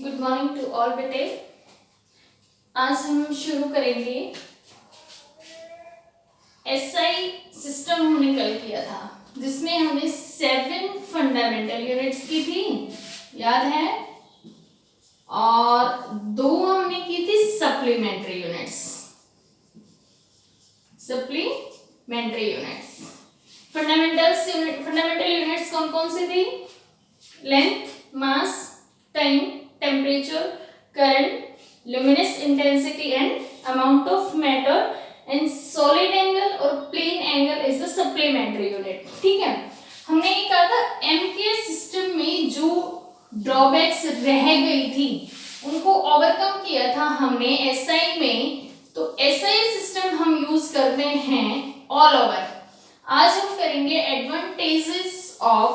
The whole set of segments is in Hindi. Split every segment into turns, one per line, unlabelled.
गुड मॉर्निंग टू ऑल बेटे। आज हम शुरू करेंगे एसआई सिस्टम हमने कल किया था जिसमें हमने 7 फंडामेंटल यूनिट्स की थी, याद है, और 2 हमने की थी सप्लीमेंट्री यूनिट्स। फंडामेंटल यूनिट्स कौन कौन सी थी? Length, mass, time, temperature, current, luminous intensity and amount of matter and solid angle और plane angle is the supplementary unit। ठीक है, हमने ये कहा था एम के सिस्टम में जो ड्रॉबैक्स रह गई थी उनको ओवरकम किया था हमने एसआई में। तो एसआई सिस्टम हम यूज करते हैं ऑल ओवर। आज हम करेंगे advantages of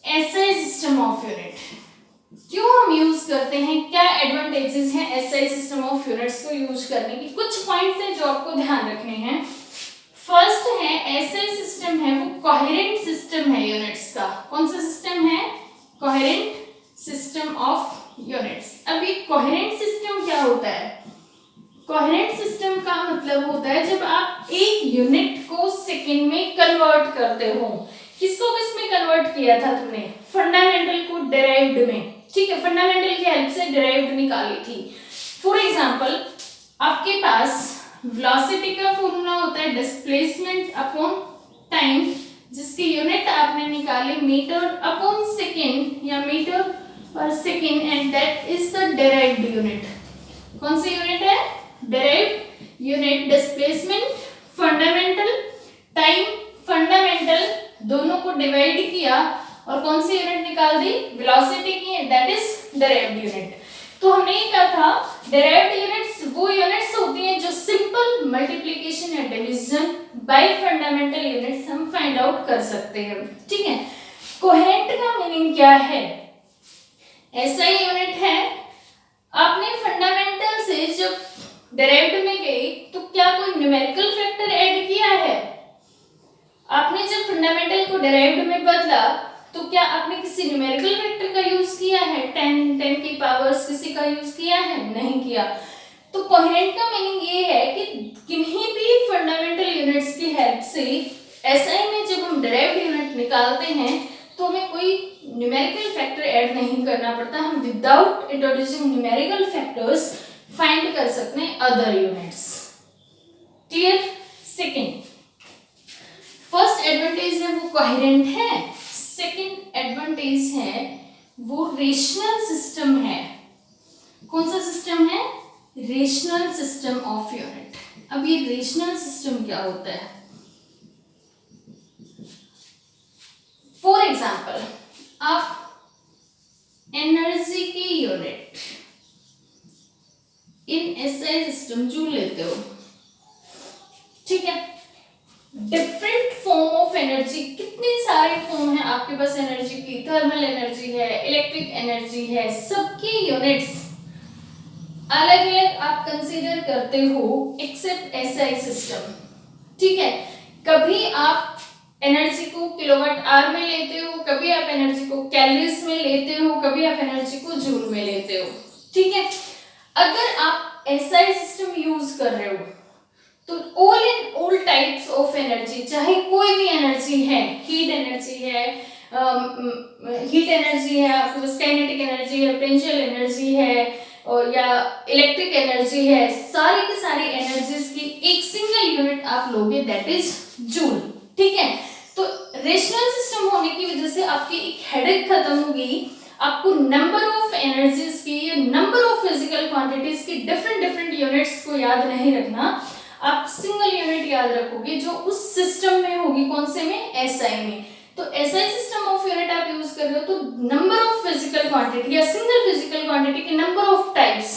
SI system of unit. क्यों हम यूज करते हैं, क्या एडवांटेजेस हैं एसआई सिस्टम ऑफ यूनिट्स को यूज करने की? कुछ पॉइंट्स हैं जो आपको ध्यान रखने हैं। फर्स्ट है, एसआई सिस्टम है वो कोहेरेंट सिस्टम है यूनिट्स का। कौन सा सिस्टम है? Coherent system of units. अब ये कोहेरेंट सिस्टम क्या होता है? कोहेरेंट सिस्टम का मतलब होता है जब आप एक यूनिट को सेकेंड में कन्वर्ट करते हो। किसको किस में कन्वर्ट किया था तुमने? फंडामेंटल को डेराइव्ड में। ठीक है, फंडामेंटल की हेल्प से डेराइव्ड निकाली थी। फॉर एग्जांपल, आपके पास वेलोसिटी का फॉर्मूला होता है डिस्प्लेसमेंट अपॉन टाइम, जिसकी यूनिट आपने निकाली मीटर अपॉन सेकेंड या मीटर पर second, and that is the derived unit. कौन सी यूनिट है? Derived unit. Displacement, fundamental, time, fundamental दोनों को डिवाइड किया और कौन सी यूनिट निकाल दी? वेलोसिटी की, दैट इज डेराइव्ड यूनिट। तो हमने ये कहा था डेराइव्ड यूनिट्स वो यूनिट्स होती हैं जो सिंपल मल्टीप्लिकेशन या डिवीजन बाय फंडामेंटल यूनिट्स हम फाइंड आउट कर सकते हैं। ठीक है, कोहेरेंट का मीनिंग क्या है? एसआई यूनिट है, आपने फंडामेंटल से जब डेराइव्ड में गई तो क्या कोई न्यूमेरिकल फैक्टर ऐड किया है? आपने जब फंडामेंटल को डेराइव्ड में बदला तो क्या आपने किसी न्यूमेरिकल फैक्टर का यूज किया है? 10 की पावर्स किसी का यूज किया है? नहीं किया। तो कोहेरेंट का मीनिंग ये है कि किन्हीं भी फंडामेंटल यूनिट्स की हेल्प से एसआई में जब हम डेराइव्ड यूनिट निकालते हैं तो हमें कोई न्यूमेरिकल फैक्टर ऐड नहीं करना पड़ता। हम without introducing numerical factors find कर सकते हैं other units. Clear? Second, first advantage है वो कोहेरेंट है। सेकेंड एडवांटेज है वो रेशनल सिस्टम है। कौन सा सिस्टम है? Rational system of unit. अब ये रेशनल सिस्टम क्या होता है? फॉर एग्जाम्पल, आप एनर्जी की unit in SI system joule लेते हो। ठीक है, डिफरेंट फॉर्म ऑफ एनर्जी, कितने सारे फॉर्म है आपके पास एनर्जी की। थर्मल एनर्जी है, इलेक्ट्रिक एनर्जी है, सबकी यूनिट्स अलग अलग आप कंसीडर करते हो एक्सेप्ट एसआई सिस्टम। ठीक है, कभी आप एनर्जी को किलोवाट आवर में लेते हो, कभी आप एनर्जी को कैलोरीज में लेते हो, कभी आप एनर्जी को जूल में लेते हो। ठीक है, अगर आप एसआई सिस्टम यूज कर रहे हो तो ऑल टाइप्स ऑफ एनर्जी, चाहे कोई भी एनर्जी है, हीट एनर्जी है, आपके पास काइनेटिक एनर्जी है, पोटेंशियल एनर्जी है, और या इलेक्ट्रिक एनर्जी है, सारी की सारी एनर्जीज की एक सिंगल यूनिट आप लोगे, दैट इज जूल। ठीक है, तो रेशनल सिस्टम होने की वजह से आपकी एक हेडेक खत्म होगी। आपको नंबर ऑफ एनर्जीज की, नंबर ऑफ फिजिकल क्वांटिटीज की डिफरेंट यूनिट्स को याद नहीं रखना। आप सिंगल यूनिट याद रखोगे जो उस सिस्टम में होगी। कौन से में? एसआई में। तो एसआई सिस्टम ऑफ यूनिट आप यूज कर रहे हो तो नंबर ऑफ फिजिकल क्वांटिटी या सिंगल फिजिकल क्वांटिटी के नंबर ऑफ टाइप्स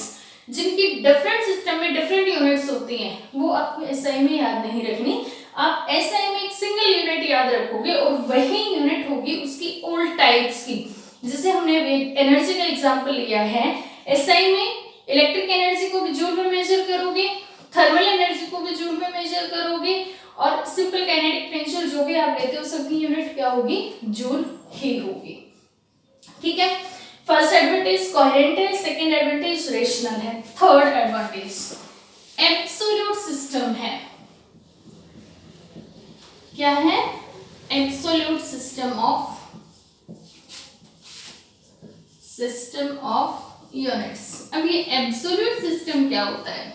जिनकी डिफरेंट सिस्टम में डिफरेंट यूनिट्स होती हैं वो आपको एसआई में याद नहीं रखनी। आप एसआई में एक सिंगल यूनिट याद रखोगे और वही यूनिट होगी उसकी ऑल टाइप्स की। जैसे हमने एनर्जी का एग्जांपल लिया है, एसआई में इलेक्ट्रिक एनर्जी को भी जूल में मेजर करोगे, थर्मल एनर्जी को भी जूल में मेजर करोगे, और सिंपल काइनेटिक पोटेंशियल जो भी आप लेते हो सबकी यूनिट क्या होगी? जूल ही होगी। ठीक है, फर्स्ट एडवांटेज कोहेरेंट है, सेकंड एडवांटेज रेशनल है, थर्ड एडवांटेज एब्सोल्यूट सिस्टम है। क्या है? Absolute system of units. अब ये एब्सोल्यूट सिस्टम क्या होता है?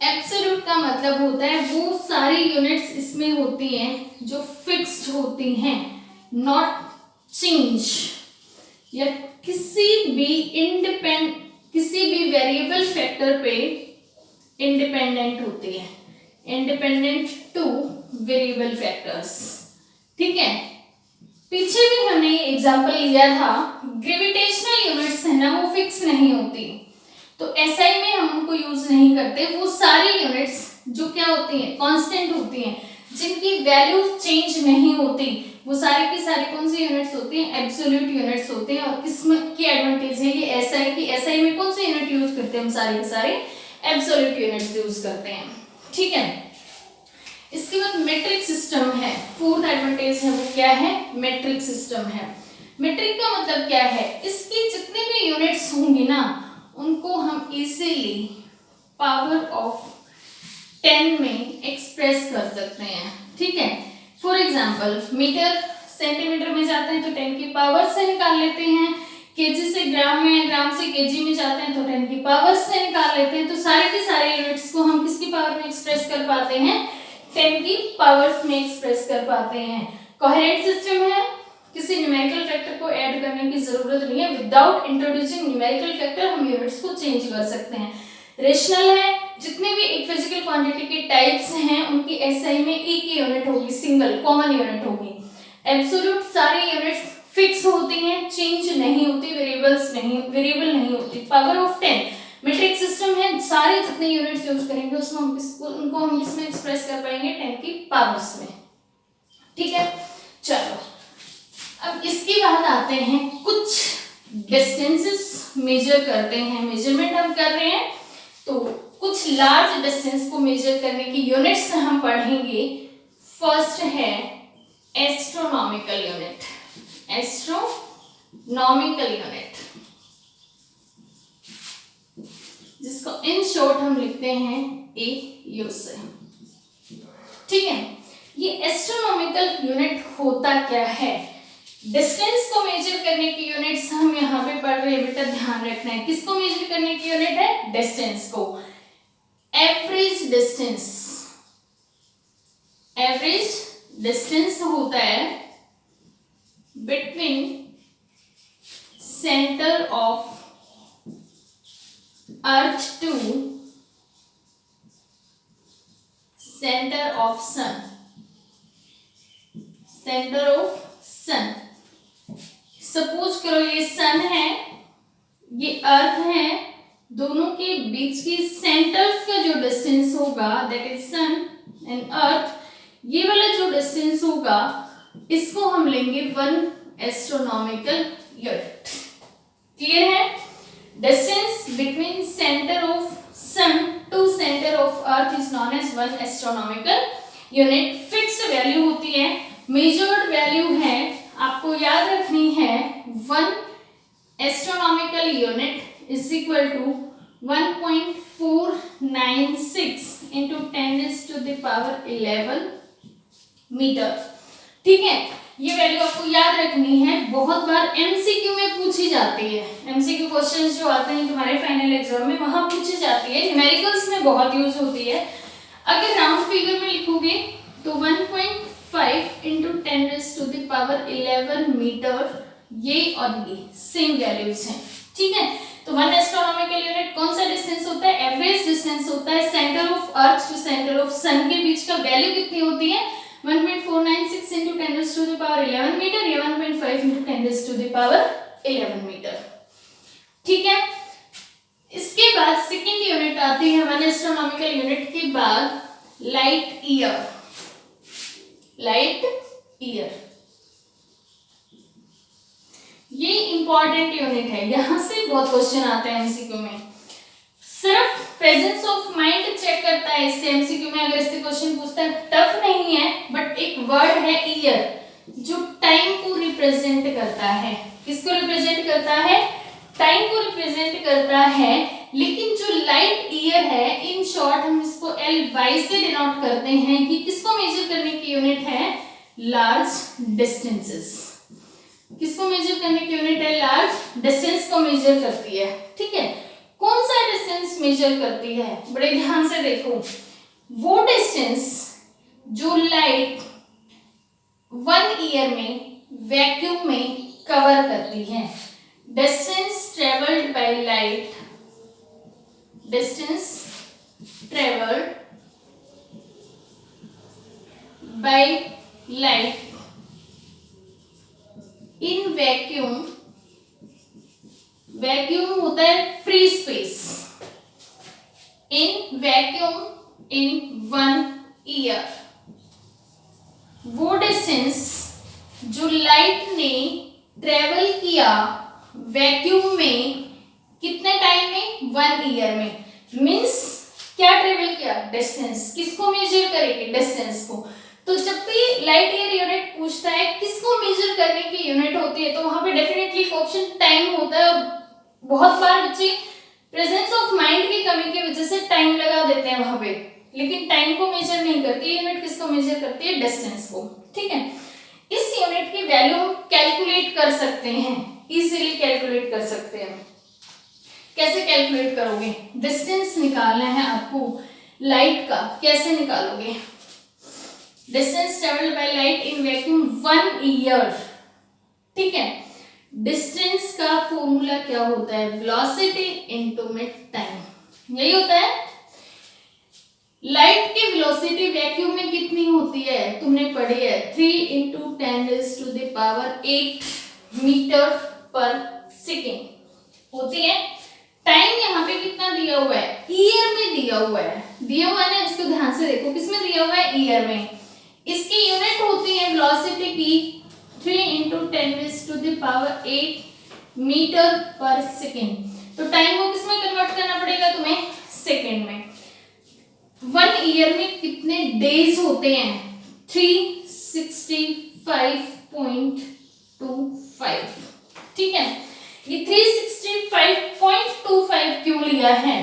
एब्सोल्यूट का मतलब होता है वो सारी यूनिट्स इसमें होती हैं जो फिक्स्ड होती हैं, नॉट चेंज, या किसी भी वेरिएबल फैक्टर पे इंडिपेंडेंट होती है, इंडिपेंडेंट टू वेरिएबल फैक्टर्स। ठीक है, पीछे भी हमने एग्जांपल लिया था, ग्रेविटेशनल यूनिट्स है ना, वो फिक्स नहीं होती, तो एसआई में हम उनको यूज नहीं करते। वो सारी यूनिट्स जो क्या होती हैं, कांस्टेंट होती हैं, जिनकी वैल्यू चेंज नहीं होती, वो सारी की सारी कौन सी यूनिट्स होती हैं? एब्सोल्यूट यूनिट्स होती हैं। और किसमें की एडवांटेज है ये एसआई की? एसआई में कौन सी यूनिट यूज करते हैं हम? सारे के सारे एब्सोल्यूट यूनिट्स यूज करते हैं। ठीक है, इसके बाद मेट्रिक सिस्टम है, फोर्थ एडवांटेज है वो क्या है? मेट्रिक सिस्टम है। मेट्रिक का मतलब क्या है? इसकी जितनी भी यूनिट्स होंगी ना, उनको हम इजीली पावर ऑफ 10 में एक्सप्रेस कर सकते हैं। ठीक है, फॉर एग्जांपल मीटर सेंटीमीटर में जाते हैं तो 10 की पावर से निकाल लेते हैं, केजी से ग्राम में, ग्राम से केजी में जाते हैं तो 10 की पावर से निकाल लेते हैं। तो सारे के सारे यूनिट्स को हम किसकी पावर में एक्सप्रेस कर पाते हैं? 10 की पावर्स में एक्सप्रेस कर पाते हैं। कोहेरेंट सिस्टम है, किसी न्यूमेरिकल फैक्टर को ऐड करने की जरूरत नहीं है, विदाउट इंट्रोड्यूसिंग न्यूमेरिकल फैक्टर हम यूनिट्स को चेंज कर सकते हैं। रेशनल है, जितने भी एक फिजिकल क्वांटिटी के टाइप्स हैं उनकी एसआई में एक ही यूनिट होगी, सिंगल कॉमन यूनिट होगी। एब्सोल्यूट सारी यूनिट्स फिक्स होती हैं, चेंज नहीं होती, वेरिएबल नहीं होती। पावर ऑफ 10 मेट्रिक सिस्टम है, सारे जितने यूनिट्स यूज करेंगे उसमें उनको हम किसमें एक्सप्रेस कर पाएंगे? 10 की पावर्स में। ठीक है, चलो अब इसके बाद आते हैं कुछ डिस्टेंसेस मेजर करते हैं, मेजरमेंट हम कर रहे हैं तो कुछ लार्ज डिस्टेंस को मेजर करने की यूनिट्स हम पढ़ेंगे। फर्स्ट है एस्ट्रोनॉमिकल यूनिट, एस्ट्रोनॉमिकल यूनिट जिसको इन शॉर्ट हम लिखते हैं AU से। ठीक है, ये एस्ट्रोनॉमिकल यूनिट होता क्या है? डिस्टेंस को मेजर करने की यूनिट्स हम यहाँ पे पढ़ रहे हैं, बेटा ध्यान रखना है। किसको मेजर करने की यूनिट है? डिस्टेंस को। एवरेज डिस्टेंस होता है between centre of earth to centre of sun, suppose करो ये सन है, ये अर्थ है, दोनों के बीच की सेंटर्स का जो डिस्टेंस होगा that is sun and earth, ये वाला जो डिस्टेंस होगा इसको हम लेंगे 1 एस्ट्रोनॉमिकल यूनिट। क्लियर है? Distance between centre of sun to centre of earth is known as 1 astronomical unit. Fixed value होती है, मेजर्ड वैल्यू है, आपको याद रखनी है 1 astronomical unit is equal to 1.496 into 10⁻11 metre. ठीक है, ये वैल्यू आपको याद रखनी है, बहुत बार एमसीक्यू में पूछी जाती है। एमसीक्यू क्वेश्चंस जो आते हैं तुम्हारे फाइनल एग्जाम में वहां पूछी जाती है, न्यूमेरिकल्स में बहुत यूज होती है। अगर राउंड फिगर में लिखोगे तो 1.5 into 10⁻11 मीटर, ये और ये सेम वैल्यूज हैं। ठीक है, तो 1 एस्ट्रोनॉमिकल यूनिट कौन सा डिस्टेंस होता है? एवरेज डिस्टेंस होता है centre of earth to centre of sun के बीच का। वैल्यू कितनी होती है? 1.496 into 10⁻11 मीटर या 1.5 into 10⁻11 मीटर। ठीक है, इसके बाद सेकेंड यूनिट आती है 1 एस्ट्रोनॉमिकल यूनिट के बाद लाइट ईयर। ये इंपॉर्टेंट यूनिट है, यहां से बहुत क्वेश्चन आते हैं एमसीक्यू में। सिर्फ प्रेजेंस ऑफ माइंड चेक करता है इससे एमसीक्यू में, अगर इससे क्वेश्चन पूछता है। टफ नहीं है, बट एक वर्ड है ईयर जो टाइम को रिप्रेजेंट रिप्रेजेंट करता है। किसको रिप्रेजेंट करता है? टाइम को रिप्रेजेंट करता है। लेकिन जो लाइट ईयर है, इन शॉर्ट हम इसको LY से डिनोट करते हैं कि किसको मेजर करने की यूनिट है? Large distances. किसको मेजर करने की यूनिट है? लार्ज डिस्टेंस को मेजर करती है। ठीक है, कौन सा डिस्टेंस मेजर करती है? बड़े ध्यान से देखो, वो डिस्टेंस जो लाइट 1 ईयर में वैक्यूम में कवर करती है। Distance travelled by light, distance travelled by light in vacuum, vacuum होता है free space, in vacuum in 1 year, वो डिस्टेंस जो लाइट ने ट्रेवल किया वैक्यूम में कितने टाइम में? 1 ईयर में। मींस क्या ट्रेवल किया? डिस्टेंस। किसको मेजर करेंगे? डिस्टेंस को। तो जब भी लाइट ईयर यूनिट पूछता है किसको मेजर करने की यूनिट होती है, तो वहां पे डेफिनेटली ऑप्शन टाइम होता है। बहुत बार बच्चे प्रेजेंस ऑफ माइंड की कमी की वजह से टाइम लगा देते हैं वहां पे, लेकिन टाइम को मेजर नहीं करती यूनिट। किसको मेजर करती है? डिस्टेंस को। ठीक है, इस यूनिट की वैल्यू हम कैलकुलेट कर सकते हैं, इजीली कैलकुलेट कर सकते हैं। कैसे कैलकुलेट करोगे? डिस्टेंस निकालना है आपको लाइट का, कैसे निकालोगे? Distance travelled by light in vacuum 1 year. ठीक है, डिस्टेंस का फॉर्मूला क्या होता है? वेलोसिटी इनटू में टाइम। यही होता है। लाइट की वेलोसिटी वैक्यूम में कितनी होती है? तुमने पढ़ी है 3 × 10⁸ मीटर पर सेकेंड होती है। टाइम यहाँ पे कितना दिया हुआ है? ईयर में दिया हुआ है। दिया हुआ है ना, इसको ध्यान से देखो, किसमें दिया हुआ है? ईयर में। इसकी यूनिट होती है वेलोसिटी की 3 × 10⁸ मीटर पर सेकेंड। तो टाइम को किसमें कन्वर्ट करना पड़ेगा तुम्हें? सेकेंड में। 1 ईयर में कितने डेज होते हैं? 365.25। ठीक है, ये 365.25 क्यों लिया है?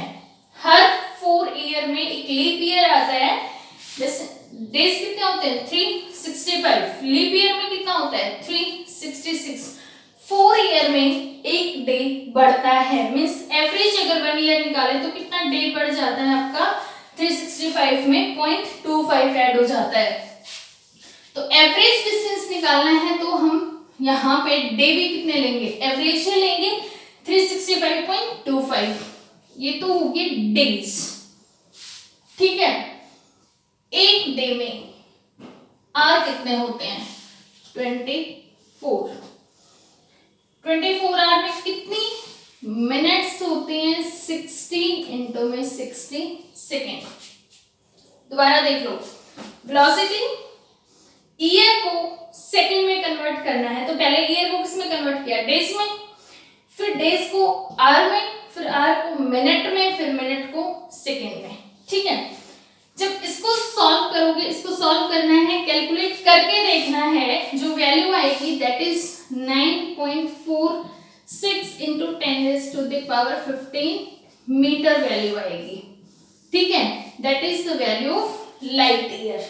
हर 4 ईयर में एक लीप ईयर आता है। डेज कितने होते हैं? 365। लीप ईयर में कितना होता है? 366। 4 ईयर में एक डे बढ़ता है। मींस एवरेज अगर 1 ईयर निकाले तो कितना डे बढ़ जाता है आपका? 365 में 0.25 ऐड हो जाता है। तो एवरेज डिस्टेंस निकालना है तो हम यहाँ पे डे भी कितने लेंगे? एवरेज ही लेंगे 365.25। ये तो होगी डेज। ठीक है, एक डे में आवर कितने होते हैं? 24। 24 आवर में कितनी मिनट्स होते हैं? 60 × 60 सेकेंड। दोबारा देख लो, वेलोसिटी ईयर को सेकंड में कन्वर्ट करना है, तो पहले ईयर को किसमें कन्वर्ट किया? डेज में। फिर डेज को आवर में, फिर आवर को मिनट में, फिर मिनट को सेकंड में। ठीक है, जब इसको सॉल्व करोगे, इसको सॉल्व करना है, कैलकुलेट करके देखना है, जो वैल्यू आएगी दैट इज 9.46 × 10⁻15 मीटर वैल्यू आएगी। ठीक है, that is the value of light year.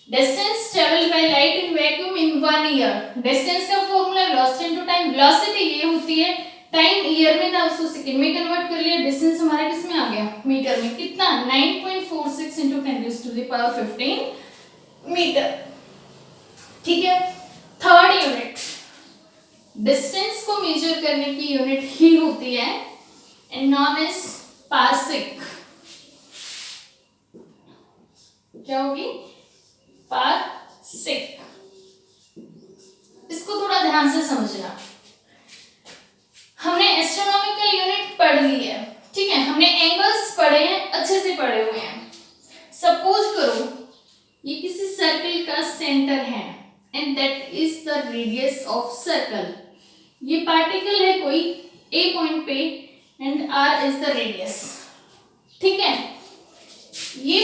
Distance travelled by light in vacuum in 1 year. Distance का formula velocity into time. Velocity ये होती है, टाइम ईयर में था उसको सेकंड में कन्वर्ट कर लिया। डिस्टेंस हमारा किस में आ गया? मीटर में। कितना? 9.46 × 10⁻15 मीटर। ठीक है, थर्ड यूनिट डिस्टेंस को मेजर करने की यूनिट ही होती है एंड नॉन एज पार्सेक। क्या होगी? पार्सेक। इसको थोड़ा ध्यान से समझना। हमने एस्ट्रोनॉमिकल यूनिट पढ़ ली है। ठीक है, हमने एंगल्स पढ़े हैं, अच्छे से पढ़े हुए हैं। सपोज करो ये किसी सर्कल का सेंटर है and that is the radius of circle. ये पार्टिकल है कोई ए पॉइंट पे and R is the radius. ठीक है, ये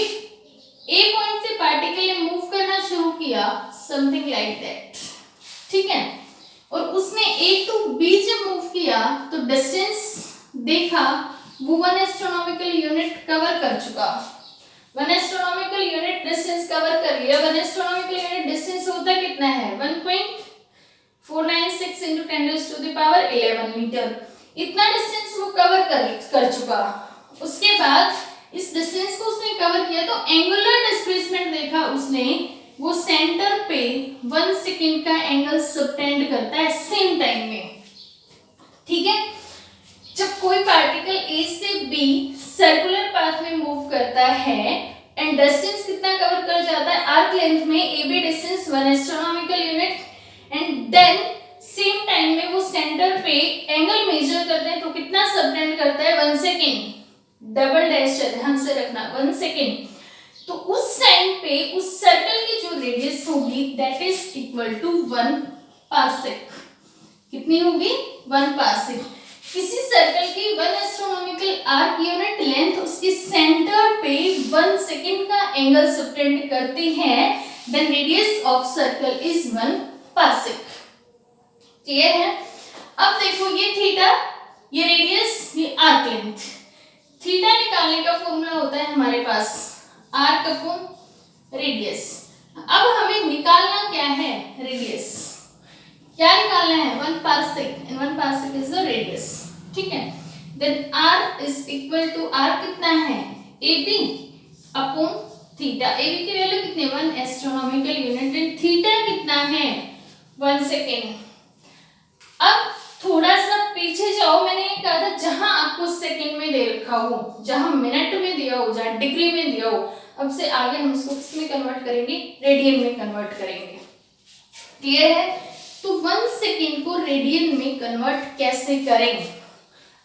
ए पॉइंट से पार्टिकल ने मूव करना शुरू किया, समथिंग लाइक दैट। ठीक है, A to B जब मूव किया तो डिस्टेंस देखा वो 1 एस्ट्रोनॉमिकल यूनिट कवर कर चुका। 1 एस्ट्रोनॉमिकल यूनिट डिस्टेंस कवर कर लिया। 1 एस्ट्रोनॉमिकल यूनिट डिस्टेंस होता कितना है 1.496 into 10⁻11 मीटर। इतना डिस्टेंस वो कवर कर चुका। उसके बाद इस डिस्टेंस को उसने कवर किया तो एंगुलर डिस्प्लेसमेंट देखा उसने, वो सेंटर पे 1 सेकेंड का एंगल सबटेंड करता है सेम टाइम में। ठीक है, जब कोई पार्टिकल ए से बी सर्कुलर पाथ में मूव करता है एंड डिस्टेंस कितना कवर कर जाता है आर्क लेंथ में A B distance 1 astronomical unit and then same time में वो सेंटर पे एंगल मेजर करते हैं तो कितना सबटेंड करता है 1 सेकेंड। डबल डैश ध्यान से रखना 1 सेकेंड। तो उस टाइम पे उस सर्कल की जो रेडियस होगी that is equal to 1 parsec. कितनी होगी 1 पार्सेक। किसी सर्कल की 1 एस्ट्रोनॉमिकल आर्क यूनिट लेंथ उसके सेंटर पे 1 सेकेंड का एंगल सबटेंड करती है, then radius of circle is 1 parsec. Clear है? अब देखो ये थीटा, ये रेडियस, ये आर्क लेंथ। थीटा निकालने का फॉर्मूला होता है हमारे पास आर्क अपॉन रेडियस। अब हमें निकालना क्या है रेडियस, क्या निकालना है 1 parsec and 1 parsec is the radius. ठीक है, then r is equal to r कितना है ab अपॉन थीटा। ab की वैल्यू कितनी 1 एस्ट्रोनॉमिकल यूनिट एंड थीटा कितना है 1 सेकेंड। अब थोड़ा सा पीछे जाओ, मैंने ये कहा था जहां आपको सेकंड में दे रखा हो, जहां मिनट में दिया हो, जहां डिग्री में दिया हो, अब से आगे हम उसको किस में कन्वर्ट करेंगे रेडियन में कन्वर्ट करेंगे। क्लियर है? तो 1 सेकेंड को रेडियन में कन्वर्ट कैसे करेंगे,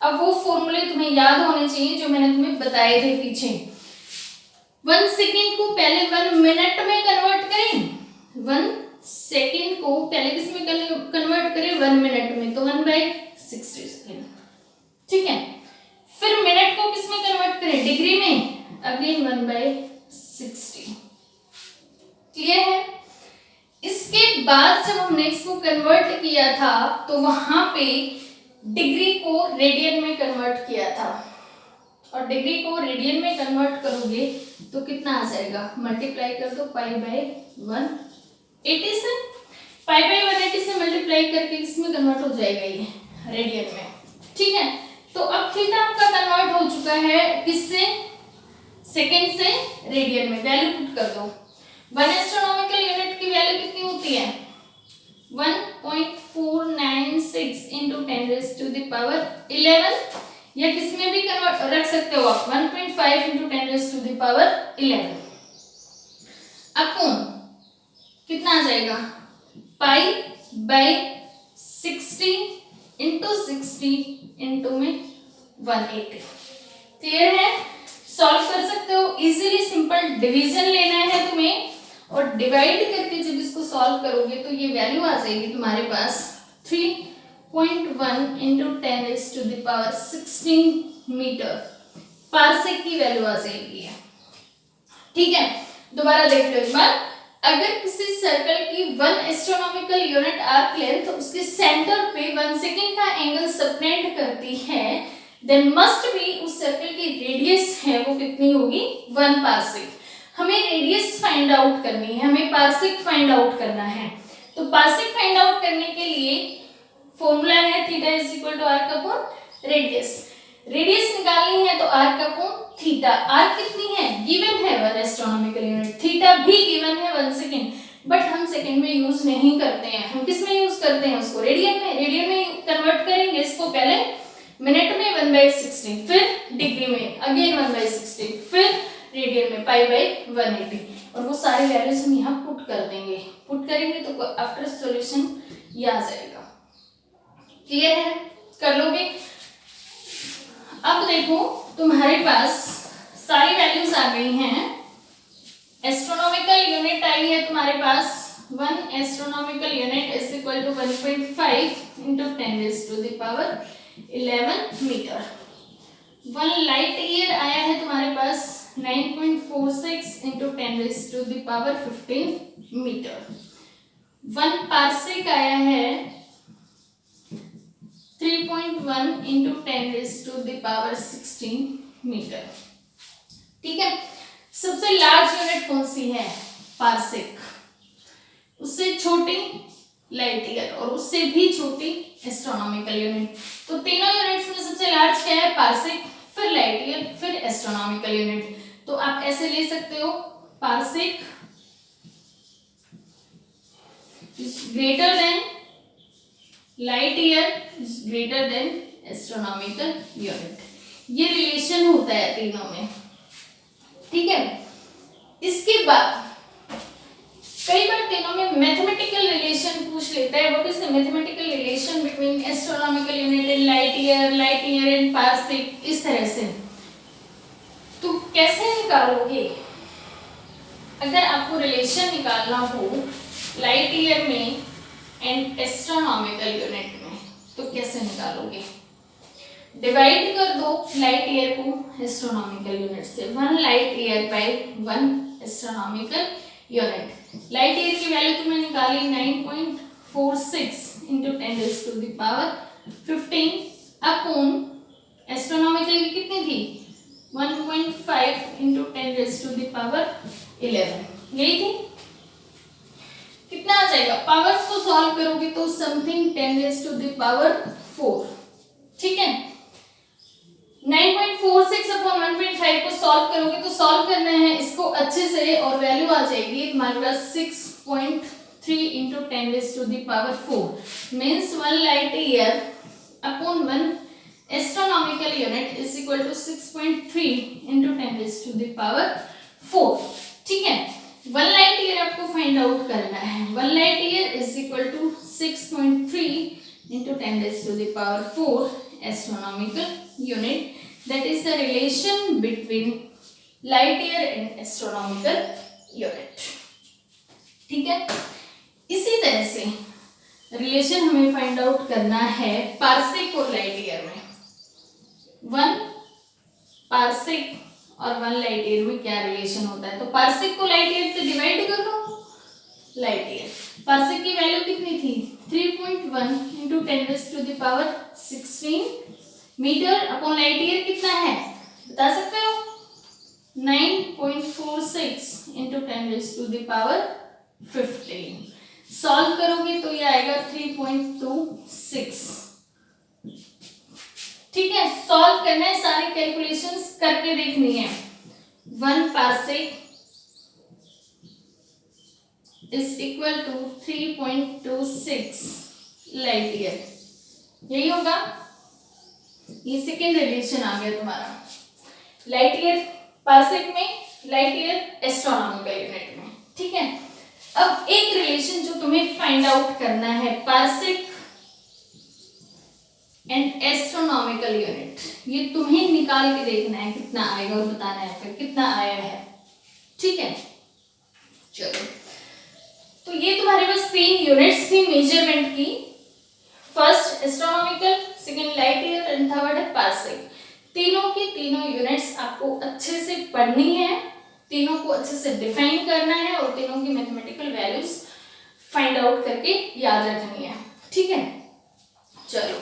अब वो फॉर्मूले तुम्हें याद होने चाहिए जो मैंने तुम्हें बताए थे पीछे। 1 सेकेंड को पहले 1 मिनट में कन्वर्ट करें, 1 सेकेंड को पहले किस में कन्वर्ट करें 1 मिनट में, तो 1/60 सेकेंड। ठीक है, फिर मिनट को किस में कन्वर्ट करें डिग्री में, अगेन 1/60। क्लियर है? इसके बाद जब हमने इसको कन्वर्ट किया था तो वहां पे डिग्री को रेडियन में कन्वर्ट किया था, और डिग्री को रेडियन में कन्वर्ट करोगे तो कितना आ जाएगा, मल्टीप्लाई कर दो π/180 से, π/180 से मल्टीप्लाई करके इसमें कन्वर्ट हो जाएगा ये रेडियन में। ठीक है, तो अब थीटा आपका कन्वर्ट हो चुका है किससे, सेकंड से रेडियन में। वैल्यू पुट कर दो। 1 एस्ट्रोनॉमिकल यूनिट की वैल्यू कितनी होती है 1.496 into 10⁻11, या किसमें भी कन्वर्ट रख सकते हो आप 1.5 into 10⁻11 अपॉन कितना आ जाएगा π/60 into 60 into में 180। क्लियर है? सॉल्व कर सकते हो इजीली, सिंपल डिवीजन लेना है तुम्हें और डिवाइड करके जब इसको सॉल्व करोगे तो ये वैल्यू आ जाएगी तुम्हारे पास 3.1 into 10⁻16 मीटर पार्सेक की वैल्यू आ जाएगी। ठीक है, दोबारा देख लो एक बार। अगर किसी सर्कल की 1 एस्ट्रोनॉमिकल यूनिट आर्क लेंथ उसके सेंटर पे 1 सेकेंड का एंगल सबटेंड करती है, देन मस्ट बी उस सर्कल की रेडियस है वो कितनी होगी 1 पार्सेक। हमें रेडियस फाइंड आउट करनी है, हमें पार्सेक फाइंड आउट करना है। तो पार्सेक फाइंड आउट करने के लिए फॉर्मूला है theta is equal to arc upon radius. Radius निकालनी है तो आर्क अपॉन थीटा। आर्क कितनी है गिवन है 1 एस्ट्रोनॉमिकल यूनिट, थीटा भी गिवन है 1 सेकेंड, बट हम सेकेंड में यूज नहीं करते हैं, हम किस में यूज करते हैं उसको रेडियन में। रेडियन में कन्वर्ट करेंगे इसको पहले मिनट में 1/60, फिर डिग्री में अगेन 1/60, फिर रेडियन में π/180, और वो सारी वैल्यूज हम यहाँ पुट कर देंगे। पुट करेंगे तो आफ्टर सॉल्यूशन ये आ जाएगा। क्लियर है? कर लोगे? अब देखो तुम्हारे पास सारी वैल्यूज आ गई हैं। एस्ट्रोनॉमिकल यूनिट आई है तुम्हारे पास 1 astronomical unit is equal to 1.5 into 10⁻11 metre. 1 light year आया है तुम्हारे पास 9.46 into 10⁻15 मीटर। 1 पार्सेक आया है 6.1 इंटू 10⁻16 मीटर। ठीक है, सबसे लार्ज यूनिट कौन सी है? पारसेक। उससे छोटी लाइट ईयर और उससे भी छोटी एस्ट्रोनॉमिकल यूनिट। तो तीनों यूनिट्स में सबसे लार्ज क्या है? पारसेक, फिर लाइट ईयर, फिर एस्ट्रोनॉमिकल यूनिट। तो आप ऐसे ले सकते हो, parsec is greater than light year is greater than astronomical unit. ये रिलेशन होता है तीनों में। ठीक है, इसके बाद कई बार तीनों में मैथमेटिकल रिलेशन पूछ लेता है। What is the mathematical relation between astronomical unit and light year and parsec, इस तरह से। तो कैसे निकालोगे? अगर आपको रिलेशन निकालना हो लाइट ईयर में एंड एस्ट्रोनॉमिकल यूनिट में, तो कैसे निकालोगे? डिवाइड कर दो लाइट ईयर को एस्ट्रोनॉमिकल यूनिट से। 1 light year by 1 astronomical unit. Light year की वैल्यू तो मैं निकाली 9.46 इंटू 10⁻15 अपॉन एस्ट्रोनॉमिकल की कितनी थी? 1.5 इंटू 10⁻11, यही थी। कितना आ जाएगा? पावर्स को सॉल्व करोगे तो समथिंग 10⁻4। ठीक है, 9.46 अपॉन 1.5 को सॉल्व करोगे तो सॉल्व करना है इसको अच्छे से और वैल्यू आ जाएगी तुम्हारे पास 6.3 into 10⁻4 means 1 light year upon 1 astronomical unit is equal to 6.3 into 10⁻4। ठीक है, 1 लाइट ईयर आपको फाइंड आउट करना है। 1 light year is equal to 6.3 into 10⁻4 astronomical unit. That is the relation between light year and astronomical unit. ठीक है, इसी तरह से रिलेशन हमें फाइंड आउट करना है पारसेक और लाइट ईयर में। 1 पारसेक और 1 लाइट ईयर में क्या रिलेशन होता है? तो पारसेक को लाइट ईयर से डिवाइड कर दो। लाइट ईयर, पारसेक की वैल्यू कितनी थी? 3.1 into 10⁻16 metre upon light year कितना है बता सकते हो? 9.46 इंटू 10⁻15। सॉल्व करोगे तो ये आएगा 3.26। ठीक है, सॉल्व करना है, सारी कैलकुलेशंस करके देखनी है। 1 parsec is equal to 3.26 light year, यही होगा। ये सेकेंड रिलेशन आ गया तुम्हारा लाइट ईयर पारसेक में, लाइट ईयर एस्ट्रोनॉमिकल यूनिट में। ठीक है, अब एक रिलेशन जो तुम्हें फाइंड आउट करना है पारसेक एंड एस्ट्रोनॉमिकल यूनिट, ये तुम्हें निकाल के देखना है कितना आएगा और बताना है फिर कितना आया है। ठीक है, चलो, तो ये तुम्हारे पास 3 यूनिट्स थी मेजरमेंट की। First astronomical, second light year and third है पारसेक। तीनों की तीनों यूनिट्स आपको अच्छे से पढ़नी है, तीनों को अच्छे से डिफाइन करना है और तीनों की मैथमेटिकल वैल्यूज फाइंड आउट करके याद रखनी है। ठीक है, चलो,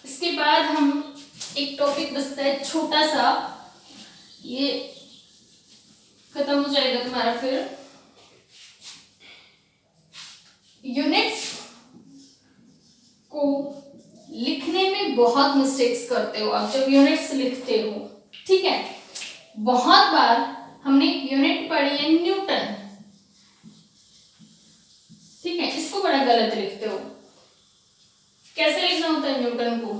इसके बाद हम एक टॉपिक बचता है छोटा सा, ये खत्म हो जाएगा तुम्हारा। फिर यूनिट्स को लिखने में बहुत मिस्टेक्स करते हो आप जब यूनिट्स लिखते हो। ठीक है, बहुत बार हमने यूनिट पढ़ी है न्यूटन, ठीक है, इसको बड़ा गलत लिखते हो। कैसे लिखना होता है न्यूटन को?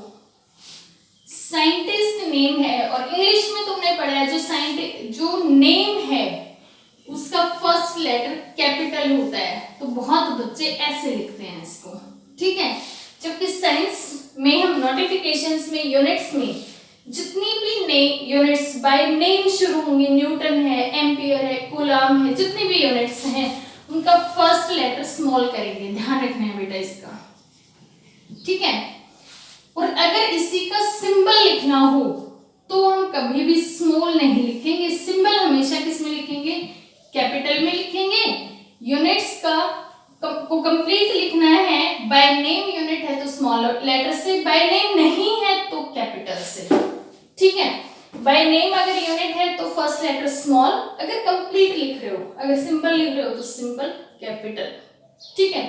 साइंटिस्ट नेम है और इंग्लिश में तुमने पढ़ा है जो नेम है उसका फर्स्ट लेटर कैपिटल होता है, तो बहुत बच्चे ऐसे लिखते हैं इसको। ठीक है, जबकि साइंस में हम नोटिफिकेशंस में यूनिट्स में जितनी भी यूनिट्स बाय नेम शुरू होंगी, न्यूटन है, एम्पियर है, कूलम है, जितनी भी यूनिट्स हैं उनका फर्स्ट लेटर स्मॉल करेंगे, ध्यान रखना है बेटा इसका। ठीक है, और अगर इसी का सिंबल लिखना हो तो हम कभी भी स्मॉल नहीं लिखेंगे, सिंबल हमेशा किस में लिखेंगे? कैपिटल में लिखेंगे। यूनिट्स को कंप्लीट लिखना है, बाय नेम यूनिट है तो स्मॉल लेटर से, बाय नेम नहीं है तो कैपिटल से, ठीक है। बाय नेम अगर यूनिट है तो फर्स्ट लेटर स्मॉल, अगर कंप्लीट लिख रहे हो, अगर सिंपल लिख रहे हो तो सिंपल कैपिटल, ठीक है।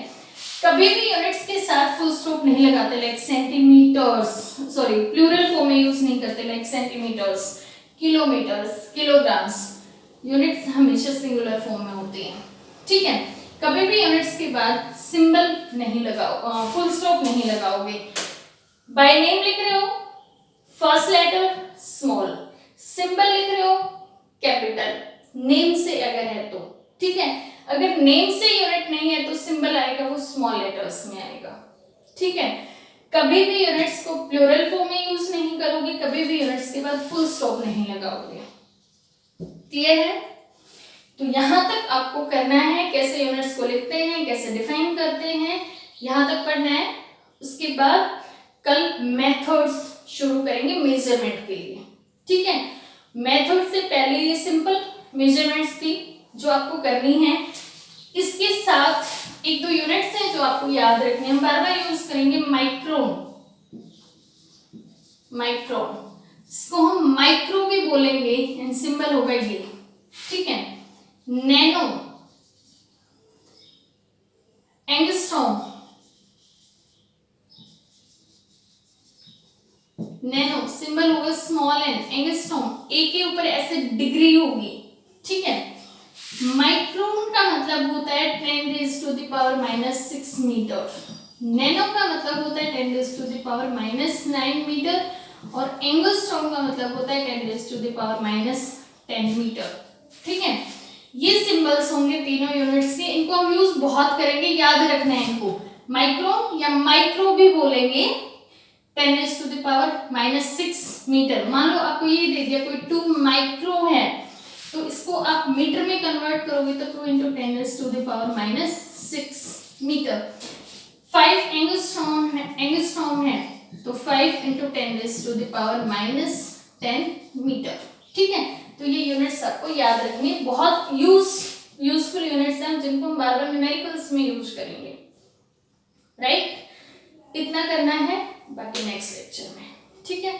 कभी भी यूनिट्स के साथ फुल स्टॉप नहीं लगाते, like centimetres, sorry plural form में यूज नहीं करते, like centimetres, kilometres, kilograms, units हमेशा सिंगुलर फॉर्म में होती हैं, ठीक है। कभी भी यूनिट्स के बाद सिंबल नहीं लगाओ, फुल स्टॉप नहीं लगाओगे। बाय नेम लिख रहे हो, फर्स्ट लेटर स्मॉल, सिंबल लिख रहे हो कैपिटल, नेम से अगर है तो, ठीक है। अगर नेम से यूनिट नहीं है तो सिंबल आएगा वो स्मॉल लेटर्स में आएगा, ठीक है। कभी भी यूनिट्स को प्लूरल फॉर्म में यूज नहीं करोगे, कभी भी यूनिट्स के बाद फुल स्टॉप नहीं लगाओगे, क्लियर है। तो यहां तक आपको करना है, कैसे यूनिट्स को लिखते हैं, कैसे डिफाइन करते हैं, यहां तक पढ़ना है। उसके बाद कल मेथड्स शुरू करेंगे मेजरमेंट के लिए, ठीक है। मेथड से पहले ये सिंपल मेजरमेंट्स थी जो आपको करनी है, इसके साथ एक दो यूनिट्स हैं जो आपको याद रखने हैं, हम बार बार यूज करेंगे। माइक्रोन, माइक्रोन, इसको हम माइक्रो भी बोलेंगे एंड सिंबल होगा ये, ठीक है। नैनो, एंगस्ट्रॉम, नैनो सिंबल होगा स्मॉल एन, एंगस्ट्रॉम ए के ऊपर ऐसे डिग्री होगी, ठीक है। माइक्रोन का मतलब होता है 10⁻⁻⁻6 मीटर, नैनो का मतलब होता है 10⁻⁻⁹ मीटर, और एंगस्ट्रॉम का मतलब होता है 10⁻⁻10 मीटर, ठीक है। ये सिंबल्स होंगे तीनों यूनिट्स के, इनको हम यूज बहुत करेंगे, याद रखना है इनको। माइक्रोन या माइक्रो भी बोलेंगे, 10⁻⁻6 मीटर। मान लो आपको ये दे दिया कोई 2 माइक्रो है, तो इसको आप मीटर में कन्वर्ट करोगे तो 2 × 10⁻⁻6 मीटर। 5 एंगस्ट्रॉम है तो 5 × 10⁻⁻10 मीटर, ठीक है। तो ये यूनिट्स आपको याद रखनी है, बहुत यूजफुल यूनिट्स हैं जिनको हम बार बार न्यूमेरिकल्स में यूज करेंगे, राइट। इतना करना है, बाकी नेक्स्ट लेक्चर में, ठीक है।